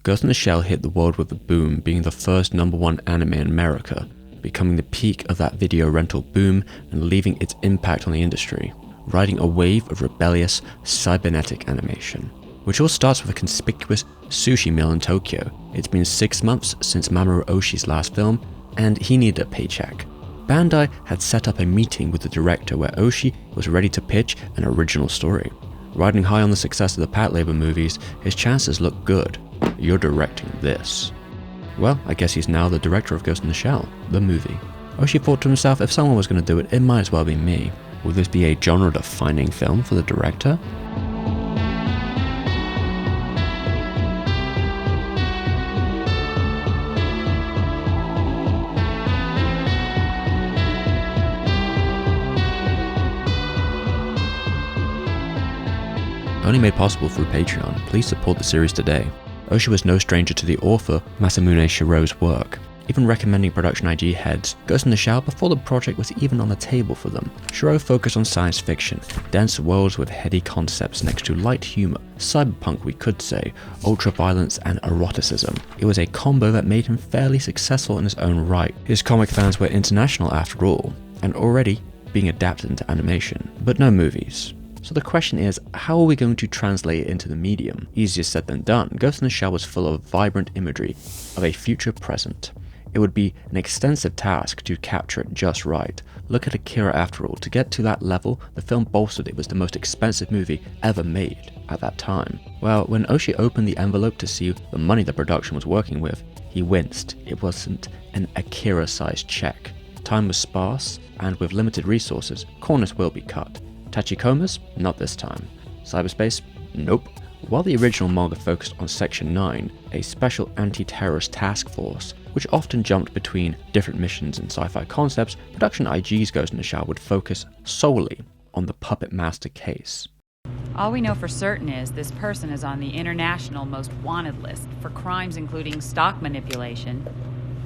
Ghost in the Shell hit the world with a boom, being the first #1 anime in America, becoming the peak of that video rental boom and leaving its impact on the industry, riding a wave of rebellious cybernetic animation. Which all starts with a conspicuous sushi meal in Tokyo. It's been 6 months since Mamoru Oshii's last film, and he needed a paycheck. Bandai had set up a meeting with the director where Oshii was ready to pitch an original story. Riding high on the success of the Patlabor movies, his chances look good. You're directing this. Well, I guess he's now the director of Ghost in the Shell, the movie. Oshii thought to himself, if someone was going to do it, it might as well be me. Will this be a genre-defining film for the director? Only made possible through Patreon, please support the series today. Oshii was no stranger to the author Masamune Shirow's work, even recommending Production I.G heads Ghost in the Shell before the project was even on the table for them. Shiro focused on science fiction, dense worlds with heady concepts next to light humor, cyberpunk we could say, ultra-violence and eroticism. It was a combo that made him fairly successful in his own right. His comic fans were international after all, and already being adapted into animation, but no movies. So the question is, how are we going to translate it into the medium? Easier said than done. Ghost in the Shell was full of vibrant imagery of a future present. It would be an extensive task to capture it just right. Look at Akira after all. To get to that level, the film boasted it was the most expensive movie ever made at that time. Well, when Oshii opened the envelope to see the money the production was working with, he winced. It wasn't an Akira-sized check. Time was sparse, and with limited resources, corners will be cut. Tachikomas? Not this time. Cyberspace? Nope. While the original manga focused on Section 9, a special anti-terrorist task force, which often jumped between different missions and sci-fi concepts, Production I.G Ghost in the Shell would focus solely on the Puppet Master case. All we know for certain is this person is on the international most wanted list for crimes including stock manipulation,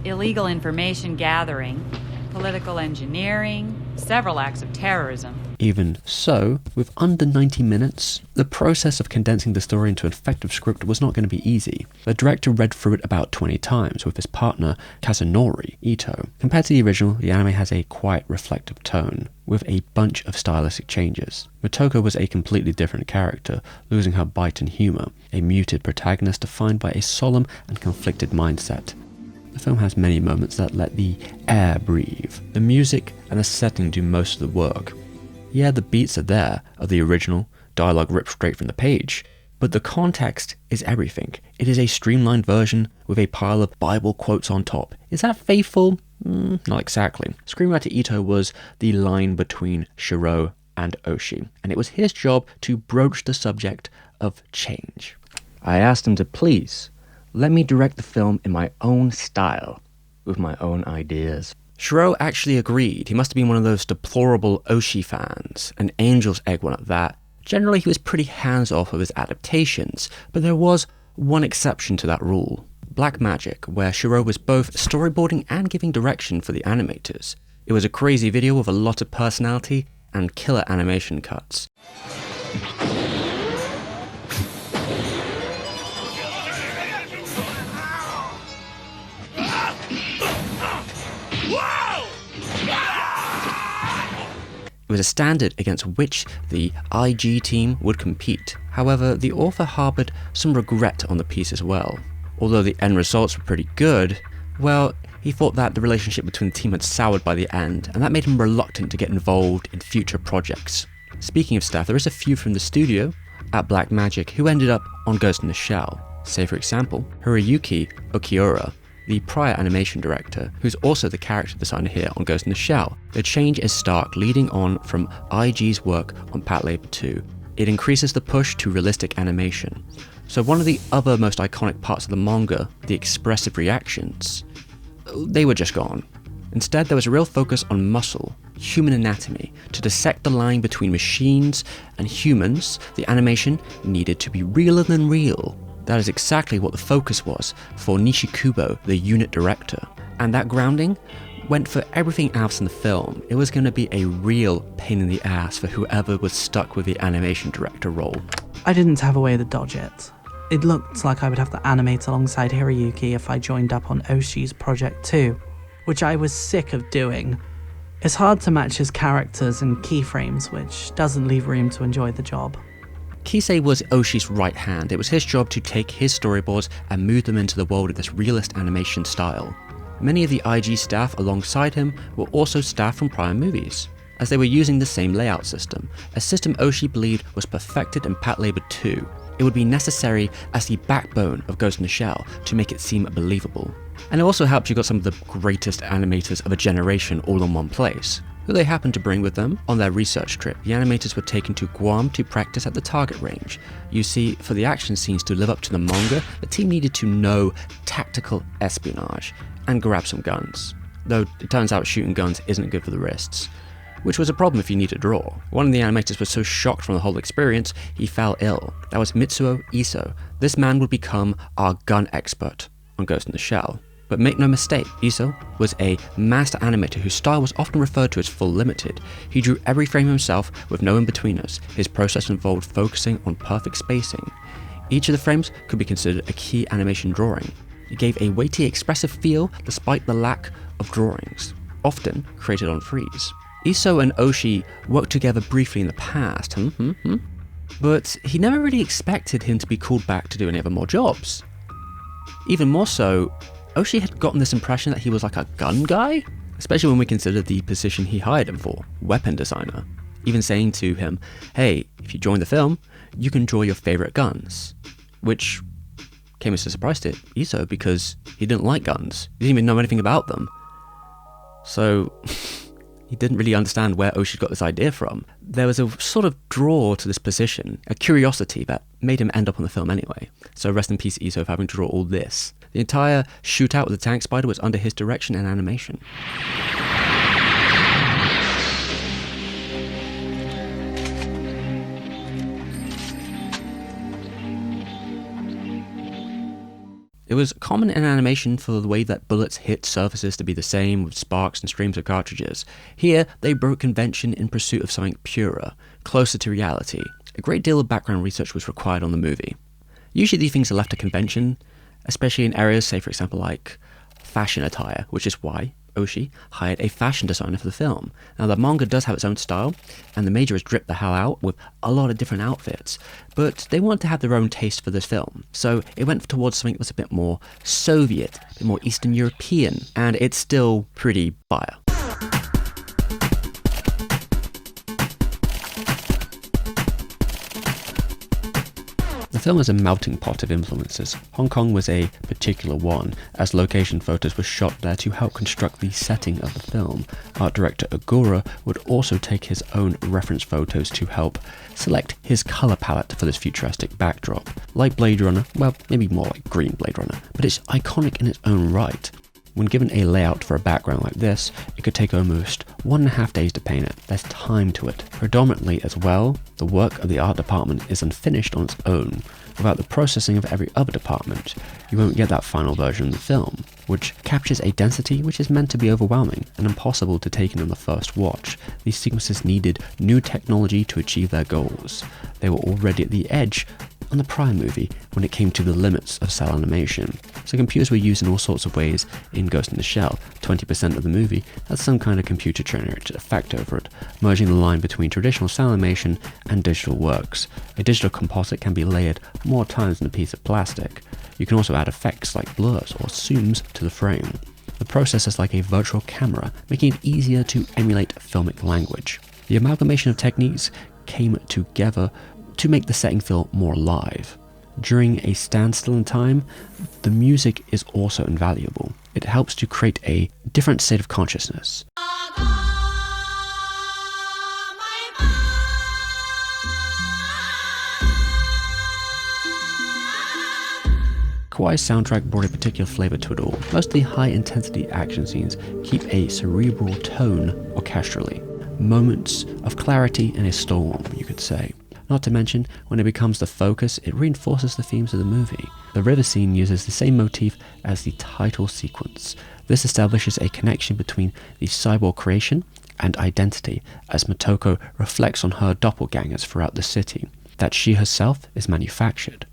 illegal information gathering, political engineering, several acts of terrorism. Even so, with under 90 minutes, the process of condensing the story into an effective script was not going to be easy. The director read through it about 20 times with his partner Kazunori Ito. Compared to the original, the anime has a quite reflective tone, with a bunch of stylistic changes. Motoko was a completely different character, losing her bite and humour, a muted protagonist defined by a solemn and conflicted mindset. The film has many moments that let the air breathe. The music and the setting do most of the work. Yeah, the beats are there, of the original, dialogue ripped straight from the page, but the context is everything. It is a streamlined version with a pile of Bible quotes on top. Is that faithful? Not exactly. Screenwriter Ito was the line between Shiro and Oshii, and it was his job to broach the subject of change. I asked him to please let me direct the film in my own style, with my own ideas. Shiro actually agreed. He must have been one of those deplorable Oshii fans, an angel's egg one at that. Generally, he was pretty hands-off of his adaptations, but there was one exception to that rule. Black Magic, where Shiro was both storyboarding and giving direction for the animators. It was a crazy video with a lot of personality and killer animation cuts. It was a standard against which the IG team would compete. However, the author harbored some regret on the piece as well. Although the end results were pretty good, well, he thought that the relationship between the team had soured by the end, and that made him reluctant to get involved in future projects. Speaking of staff, there is a few from the studio at Black Magic who ended up on Ghost in the Shell. Say for example, Hiroyuki Okiura, the prior animation director, who's also the character designer here on Ghost in the Shell. The change is stark, leading on from IG's work on Patlabor 2. It increases the push to realistic animation. So one of the other most iconic parts of the manga, the expressive reactions, they were just gone. Instead, there was a real focus on muscle, human anatomy. To dissect the line between machines and humans, the animation needed to be realer than real. That is exactly what the focus was for Nishikubo, the unit director. And that grounding went for everything else in the film. It was going to be a real pain in the ass for whoever was stuck with the animation director role. I didn't have a way to dodge it. It looked like I would have to animate alongside Hiroyuki if I joined up on Oshii's project too, which I was sick of doing. It's hard to match his characters and keyframes, which doesn't leave room to enjoy the job. Kisei was Oshii's right hand. It was his job to take his storyboards and move them into the world of this realist animation style. Many of the IG staff alongside him were also staff from prior movies, as they were using the same layout system, a system Oshii believed was perfected in Patlabor 2. It would be necessary as the backbone of Ghost in the Shell to make it seem believable. And it also helped you got some of the greatest animators of a generation all in one place, who they happened to bring with them on their research trip. The animators were taken to Guam to practice at the target range. You see, for the action scenes to live up to the manga, the team needed to know tactical espionage and grab some guns. Though it turns out shooting guns isn't good for the wrists, which was a problem if you need to draw. One of the animators was so shocked from the whole experience, he fell ill. That was Mitsuo Iso. This man would become our gun expert on Ghost in the Shell. But make no mistake, Iso was a master animator whose style was often referred to as full limited. He drew every frame himself with no in-betweeners. His process involved focusing on perfect spacing. Each of the frames could be considered a key animation drawing. It gave a weighty, expressive feel despite the lack of drawings, often created on freeze. Iso and Oshii worked together briefly in the past, but he never really expected him to be called back to do any other more jobs. Even more so, Oshii had gotten this impression that he was like a gun guy, especially when we consider the position he hired him for, weapon designer. Even saying to him, hey, if you join the film, you can draw your favorite guns. Which came as a surprise to Iso because he didn't like guns. He didn't even know anything about them. So he didn't really understand where Oshii got this idea from. There was a sort of draw to this position, a curiosity that made him end up on the film anyway. So rest in peace Iso for having to draw all this. The entire shootout with the tank spider was under his direction and animation. It was common in animation for the way that bullets hit surfaces to be the same, with sparks and streams of cartridges. Here, they broke convention in pursuit of something purer, closer to reality. A great deal of background research was required on the movie. Usually these things are left to convention, especially in areas, say for example like fashion attire, which is why Oshii hired a fashion designer for the film. Now the manga does have its own style, and the major is dripped the hell out with a lot of different outfits, but they wanted to have their own taste for this film, so it went towards something that was a bit more Soviet, a bit more Eastern European, and it's still pretty fire. The film is a melting pot of influences. Hong Kong was a particular one, as location photos were shot there to help construct the setting of the film. Art director Ogura would also take his own reference photos to help select his colour palette for this futuristic backdrop. Like Blade Runner, well, maybe more like Green Blade Runner, but it's iconic in its own right. When given a layout for a background like this, it could take almost 1.5 days to paint it. There's time to it. Predominantly as well, the work of the art department is unfinished on its own. Without the processing of every other department, you won't get that final version of the film, which captures a density which is meant to be overwhelming and impossible to take in on the first watch. These sequences needed new technology to achieve their goals. They were already at the edge on the prior movie when it came to the limits of cell animation. So computers were used in all sorts of ways in Ghost in the Shell. 20% of the movie has some kind of computer generated effect over it, merging the line between traditional cell animation and digital works. A digital composite can be layered more times than a piece of plastic. You can also add effects like blurs or zooms to the frame. The process is like a virtual camera, making it easier to emulate filmic language. The amalgamation of techniques came together to make the setting feel more alive. During a standstill in time, the music is also invaluable. It helps to create a different state of consciousness. Kawai's soundtrack brought a particular flavour to it all. Most of the high-intensity action scenes keep a cerebral tone orchestrally. Moments of clarity in a storm, you could say. Not to mention, when it becomes the focus, it reinforces the themes of the movie. The river scene uses the same motif as the title sequence. This establishes a connection between the cyborg creation and identity, as Motoko reflects on her doppelgangers throughout the city, that she herself is manufactured.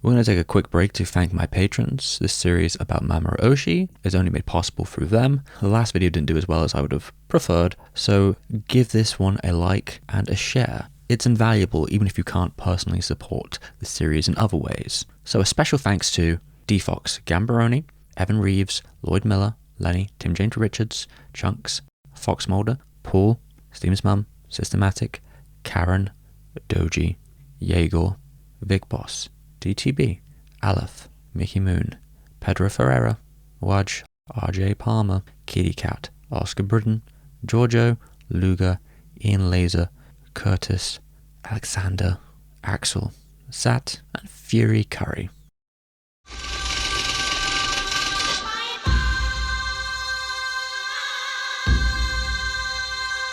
We're going to take a quick break to thank my patrons. This series about Mamoru Oshii is only made possible through them. The last video didn't do as well as I would have preferred, so give this one a like and a share. It's invaluable even if you can't personally support the series in other ways. So a special thanks to Defox Gambaroni, Evan Reeves, Lloyd Miller, Lenny, Tim James Richards, Chunks, Fox Mulder, Paul, Steam's Mum, Systematic, Karen, Doji, Yegor, Vic Boss, DTB, Aleph, Mickey Moon, Pedro Ferreira, Waj, RJ Palmer, Kitty Cat, Oscar Britton, Giorgio, Luger, Ian Laser, Curtis, Alexander, Axel, Sat, and Fury Curry.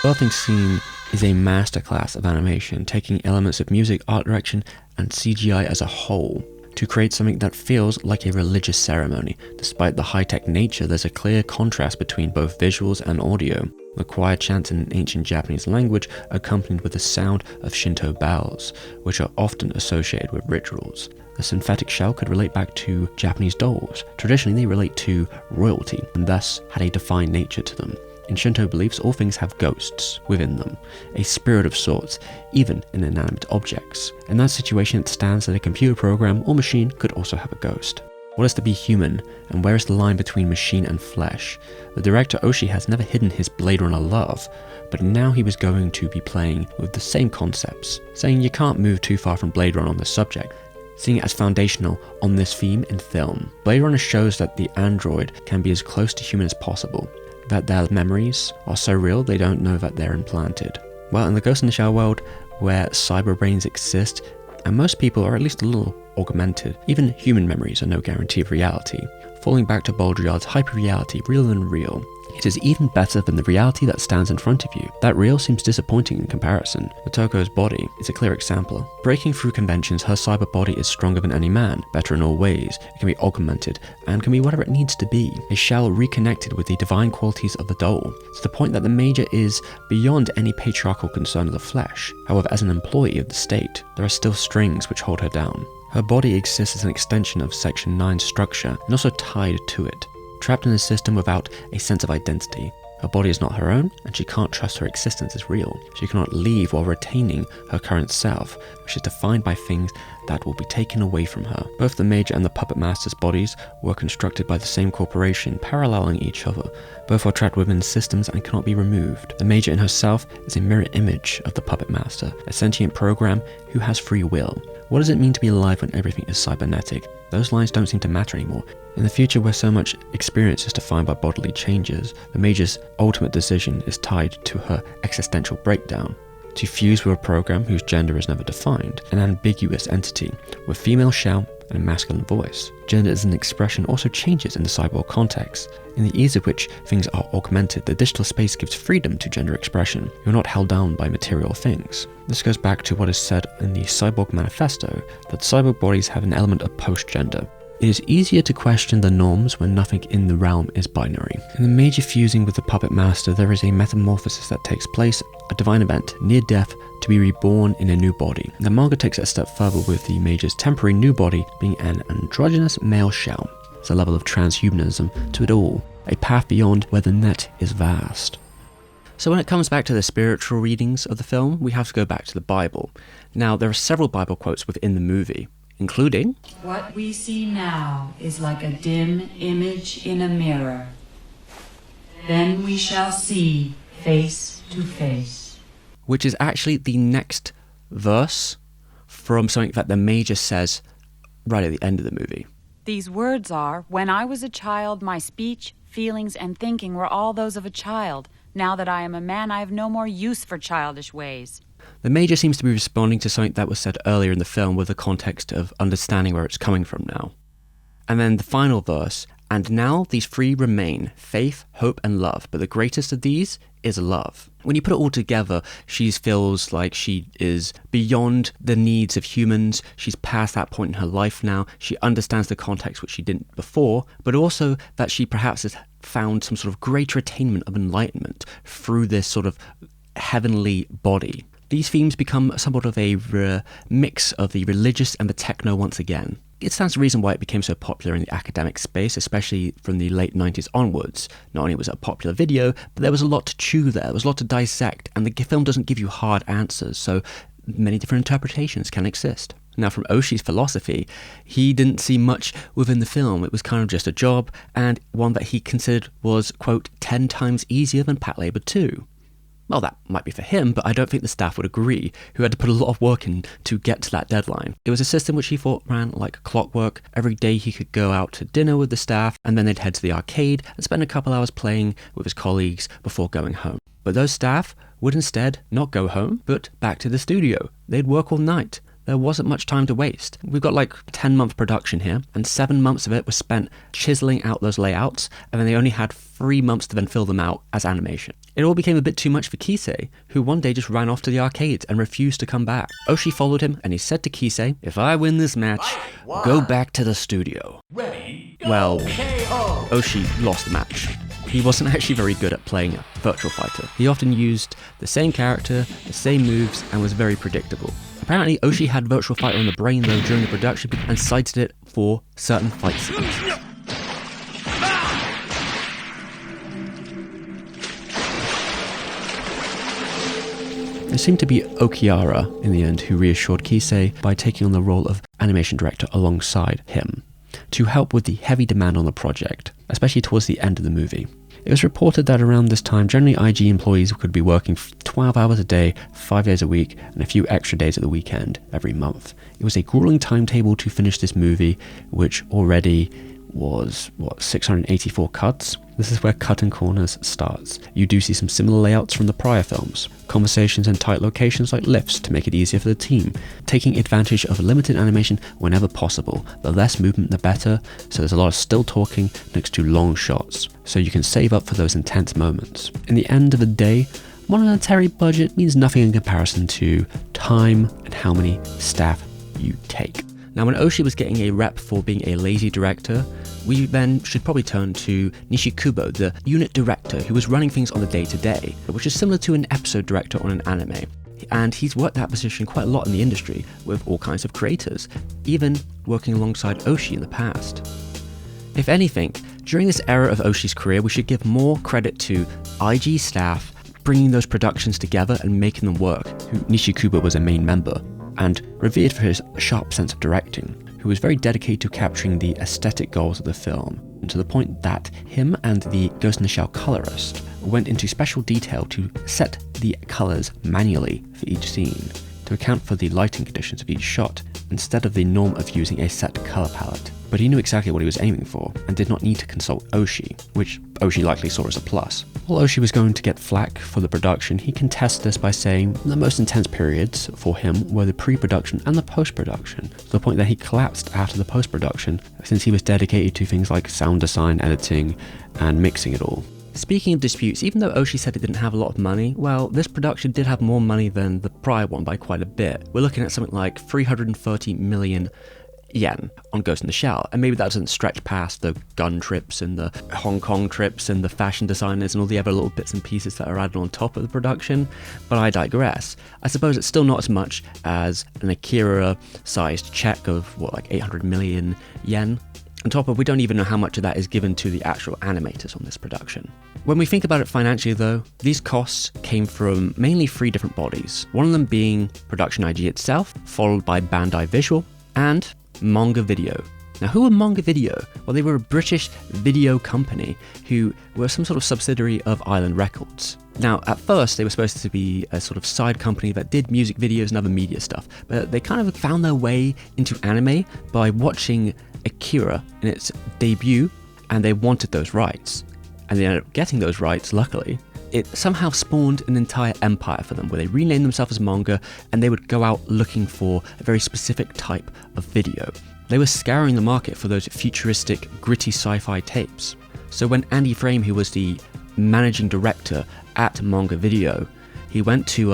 Birthing Scene is a masterclass of animation, taking elements of music, art direction, and CGI as a whole to create something that feels like a religious ceremony. Despite the high-tech nature, there's a clear contrast between both visuals and audio. The quiet chants in ancient Japanese language accompanied with the sound of Shinto bells, which are often associated with rituals. The synthetic shell could relate back to Japanese dolls. Traditionally, they relate to royalty and thus had a defined nature to them. In Shinto beliefs, all things have ghosts within them, a spirit of sorts, even in inanimate objects. In that situation, it stands that a computer program or machine could also have a ghost. What is to be human, and where is the line between machine and flesh? The director Oshii has never hidden his Blade Runner love, but now he was going to be playing with the same concepts, saying you can't move too far from Blade Runner on this subject, seeing it as foundational on this theme in film. Blade Runner shows that the android can be as close to human as possible, that their memories are so real they don't know that they're implanted. Well, in the Ghost in the Shell world, where cyber brains exist, and most people are at least a little augmented, even human memories are no guarantee of reality. Falling back to Baudrillard's hyper-reality, real than real, it is even better than the reality that stands in front of you. That real seems disappointing in comparison. Otoko's body is a clear example. Breaking through conventions, her cyber body is stronger than any man, better in all ways. It can be augmented, and can be whatever it needs to be. A shell reconnected with the divine qualities of the doll, to the point that the Major is beyond any patriarchal concern of the flesh. However, as an employee of the state, there are still strings which hold her down. Her body exists as an extension of Section 9's structure, and also tied to it. Trapped in a system without a sense of identity. Her body is not her own, and she can't trust her existence is real. She cannot leave while retaining her current self, which is defined by things that will be taken away from her. Both the Major and the Puppet Master's bodies were constructed by the same corporation, paralleling each other. Both are trapped within systems and cannot be removed. The Major in herself is a mirror image of the Puppet Master, a sentient program who has free will. What does it mean to be alive when everything is cybernetic? Those lines don't seem to matter anymore. In the future, where so much experience is defined by bodily changes, the Major's ultimate decision is tied to her existential breakdown. To fuse with a program whose gender is never defined, an ambiguous entity with female shell and a masculine voice. Gender as an expression also changes in the cyborg context. In the ease of which things are augmented, the digital space gives freedom to gender expression. You're not held down by material things. This goes back to what is said in the Cyborg Manifesto, that cyborg bodies have an element of post-gender. It is easier to question the norms when nothing in the realm is binary. In the Major fusing with the Puppet Master, there is a metamorphosis that takes place, a divine event, near death, to be reborn in a new body. The manga takes it a step further with the Major's temporary new body being an androgynous male shell. It's a level of transhumanism to it all, a path beyond where the net is vast. So when it comes back to the spiritual readings of the film, we have to go back to the Bible. Now, there are several Bible quotes within the movie, including, "What we see now is like a dim image in a mirror. Then we shall see face to face." Which is actually the next verse from something that the Major says right at the end of the movie. These words are, "When I was a child, my speech, feelings, and thinking were all those of a child. Now that I am a man, I have no more use for childish ways." The Major seems to be responding to something that was said earlier in the film with the context of understanding where it's coming from now. And then the final verse, "And now these three remain, faith, hope, and love, but the greatest of these is love." When you put it all together, she feels like she is beyond the needs of humans. She's past that point in her life now. She understands the context which she didn't before, but also that she perhaps has found some sort of greater attainment of enlightenment through this sort of heavenly body. These themes become somewhat of a mix of the religious and the techno once again. It stands to reason why it became so popular in the academic space, especially from the late 90s onwards. Not only was it a popular video, but there was a lot to chew there, was a lot to dissect, and the film doesn't give you hard answers, so many different interpretations can exist. Now, from Oshii's philosophy, he didn't see much within the film. It was kind of just a job, and one that he considered was, quote, 10 times easier than Pat Labor 2. Well, that might be for him, but I don't think the staff would agree, who had to put a lot of work in to get to that deadline. It was a system which he thought ran like clockwork. Every day he could go out to dinner with the staff, and then they'd head to the arcade and spend a couple hours playing with his colleagues before going home. But those staff would instead not go home, but back to the studio. They'd work all night. There wasn't much time to waste. We've got like a 10-month production here, and 7 months of it was spent chiseling out those layouts, and then they only had 3 months to then fill them out as animation. It all became a bit too much for Kisei, who one day just ran off to the arcades and refused to come back. Oshii followed him, and he said to Kisei, "If I win this match, go back to the studio." Ready, go, Well, KO. Oshii lost the match. He wasn't actually very good at playing a virtual fighter. He often used the same character, the same moves, and was very predictable. Apparently, Oshii had Virtual Fighter on the brain though during the production and cited it for certain fight sequences. It seemed to be Okiara, in the end, who reassured Kisei by taking on the role of animation director alongside him, to help with the heavy demand on the project, especially towards the end of the movie. It was reported that around this time, generally IG employees could be working 12 hours a day, 5 days a week, and a few extra days at the weekend every month. It was a grueling timetable to finish this movie, which already was, 684 cuts? This is where cutting corners starts. You do see some similar layouts from the prior films. Conversations in tight locations like lifts to make it easier for the team. Taking advantage of limited animation whenever possible. The less movement the better, so there's a lot of still talking next to long shots, so you can save up for those intense moments. In the end of the day, monetary budget means nothing in comparison to time and how many staff you take. Now, when Oshii was getting a rep for being a lazy director, we then should probably turn to Nishikubo, the unit director who was running things on the day-to-day, which is similar to an episode director on an anime. And he's worked that position quite a lot in the industry with all kinds of creators, even working alongside Oshii in the past. If anything, during this era of Oshii's career, we should give more credit to IG staff bringing those productions together and making them work, who Nishikubo was a main member, and revered for his sharp sense of directing, who was very dedicated to capturing the aesthetic goals of the film, and to the point that him and the Ghost in the Shell colorist went into special detail to set the colors manually for each scene, to account for the lighting conditions of each shot, instead of the norm of using a set color palette. But he knew exactly what he was aiming for, and did not need to consult Oshii, which Oshii likely saw as a plus. While Oshii was going to get flack for the production, he contests this by saying the most intense periods for him were the pre-production and the post-production, to the point that he collapsed after the post-production, since he was dedicated to things like sound design, editing, and mixing it all. Speaking of disputes, even though Oshii said it didn't have a lot of money, well, this production did have more money than the prior one by quite a bit. We're looking at something like 330 million yen on Ghost in the Shell, and maybe that doesn't stretch past the gun trips and the Hong Kong trips and the fashion designers and all the other little bits and pieces that are added on top of the production, but I digress. I suppose it's still not as much as an Akira-sized check of, like 800 million yen. On top of, we don't even know how much of that is given to the actual animators on this production. When we think about it financially though, these costs came from mainly 3 different bodies, one of them being Production I.G itself, followed by Bandai Visual, and Manga Video. Now, who were Manga Video? Well, they were a British video company who were some sort of subsidiary of Island Records. Now, at first, they were supposed to be a sort of side company that did music videos and other media stuff, but they kind of found their way into anime by watching Akira in its debut, and they wanted those rights. And they ended up getting those rights, luckily. It somehow spawned an entire empire for them, where they renamed themselves as Manga, and they would go out looking for a very specific type of video. They were scouring the market for those futuristic, gritty sci-fi tapes. So when Andy Frame, who was the managing director at Manga Video, he went to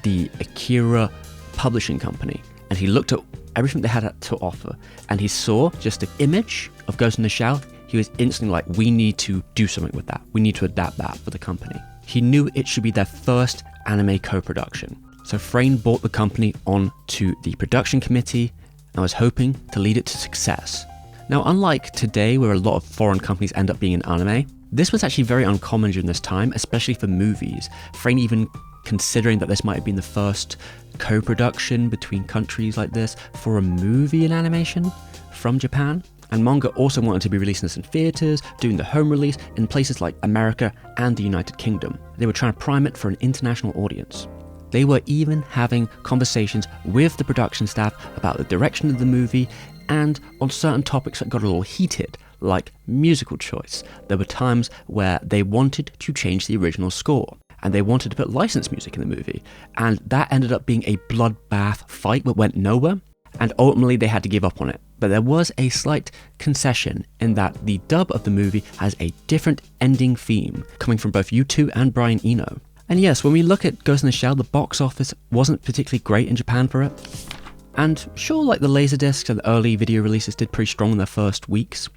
the Akira publishing company, and he looked at everything they had to offer, and he saw just an image of Ghost in the Shell. He was instantly like, we need to do something with that. We need to adapt that for the company. He knew it should be their first anime co-production. So Frayne brought the company on to the production committee and was hoping to lead it to success. Now, unlike today where a lot of foreign companies end up being in anime, this was actually very uncommon during this time, especially for movies. Frayne even considering that this might have been the first co-production between countries like this for a movie in animation from Japan. And Manga also wanted to be releasing this in theatres, doing the home release in places like America and the United Kingdom. They were trying to prime it for an international audience. They were even having conversations with the production staff about the direction of the movie and on certain topics that got a little heated, like musical choice. There were times where they wanted to change the original score, and they wanted to put licensed music in the movie, and that ended up being a bloodbath fight that went nowhere, and ultimately they had to give up on it. But there was a slight concession in that the dub of the movie has a different ending theme, coming from both U2 and Brian Eno. And yes, when we look at Ghost in the Shell, the box office wasn't particularly great in Japan for it. And sure, like the Laserdiscs and the early video releases did pretty strong in their first weeks,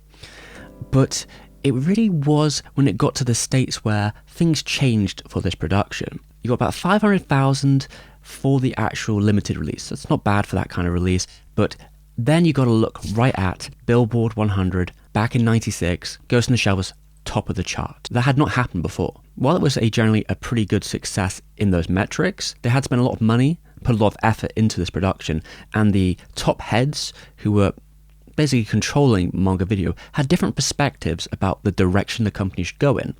but it really was when it got to the States where things changed for this production. You got about 500,000 for the actual limited release. That's not bad for that kind of release, but then you got to look right at Billboard 100 back in 96. Ghost in the Shell was top of the chart. That had not happened before. While it was generally a pretty good success in those metrics, they had spent a lot of money, put a lot of effort into this production, and the top heads who were basically controlling Manga Video had different perspectives about the direction the company should go in,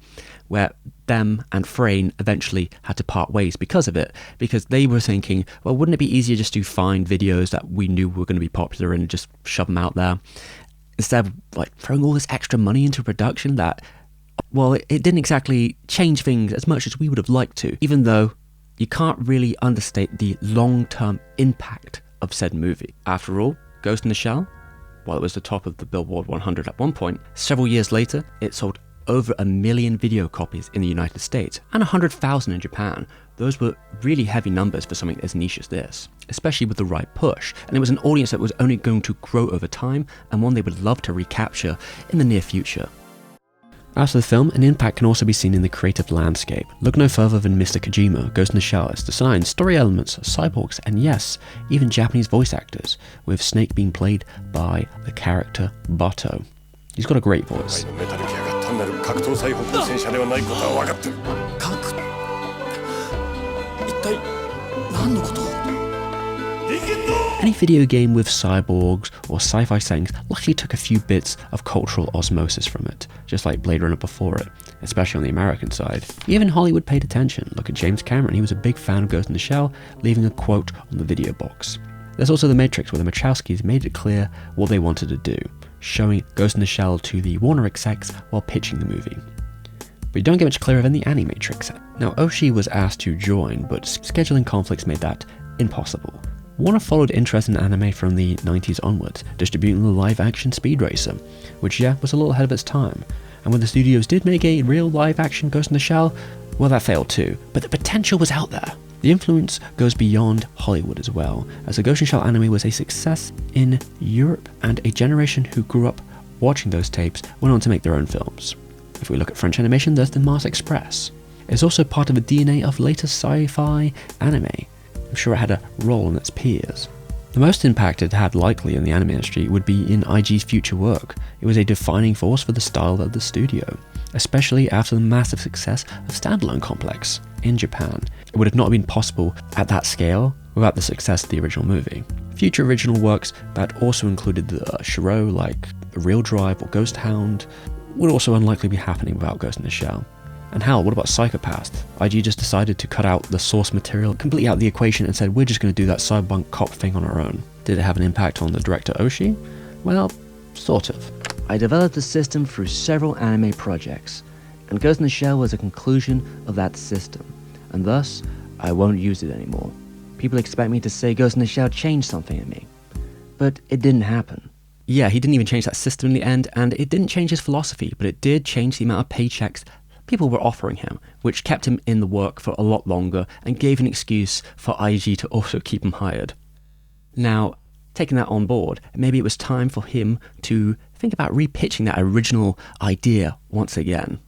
where them and Frayne eventually had to part ways because of it, because they were thinking, well, wouldn't it be easier just to find videos that we knew were going to be popular and just shove them out there, instead of like throwing all this extra money into production that, well, it didn't exactly change things as much as we would have liked to, even though you can't really understate the long-term impact of said movie. After all, Ghost in the Shell, while it was the top of the Billboard 100 at one point, several years later, it sold over 1 million video copies in the United States and 100,000 in Japan. Those were really heavy numbers for something as niche as this, especially with the right push. And it was an audience that was only going to grow over time and one they would love to recapture in the near future. After the film, an impact can also be seen in the creative landscape. Look no further than Mr. Kojima, Ghost in the Shell, its design, story elements, cyborgs, and yes, even Japanese voice actors, with Snake being played by the character Bato. He's got a great voice. Any video game with cyborgs or sci-fi settings luckily took a few bits of cultural osmosis from it, just like Blade Runner before it, especially on the American side. Even Hollywood paid attention. Look at James Cameron, he was a big fan of Ghost in the Shell, leaving a quote on the video box. There's also The Matrix, where the Wachowskis made it clear what they wanted to do, showing Ghost in the Shell to the Warner execs while pitching the movie. But you don't get much clearer than the Animatrix. Now, Oshii was asked to join, but scheduling conflicts made that impossible. Warner followed interest in anime from the 90s onwards, distributing the live-action Speed Racer, which was a little ahead of its time. And when the studios did make a real live-action Ghost in the Shell, well, that failed too, but the potential was out there. The influence goes beyond Hollywood as well, as the Ghost in the Shell anime was a success in Europe, and a generation who grew up watching those tapes went on to make their own films. If we look at French animation, there's the Mars Express. It's also part of the DNA of later sci-fi anime. I'm sure it had a role in its peers. The most impact it had likely in the anime industry would be in IG's future work. It was a defining force for the style of the studio, especially after the massive success of Standalone Complex in Japan. It would have not been possible at that scale without the success of the original movie. Future original works that also included the Shiro, like Real Drive or Ghost Hound, would also unlikely be happening without Ghost in the Shell. And hell, what about Psychopath? IG just decided to cut out the source material completely out of the equation and said, we're just going to do that cyberpunk cop thing on our own. Did it have an impact on the director Oshii? Well, sort of. I developed the system through several anime projects, and Ghost in the Shell was a conclusion of that system, and thus, I won't use it anymore. People expect me to say Ghost in the Shell changed something in me, but it didn't happen. Yeah, he didn't even change that system in the end, and it didn't change his philosophy, but it did change the amount of paychecks people were offering him, which kept him in the work for a lot longer and gave an excuse for IG to also keep him hired. Now, taking that on board, maybe it was time for him to think about repitching that original idea once again.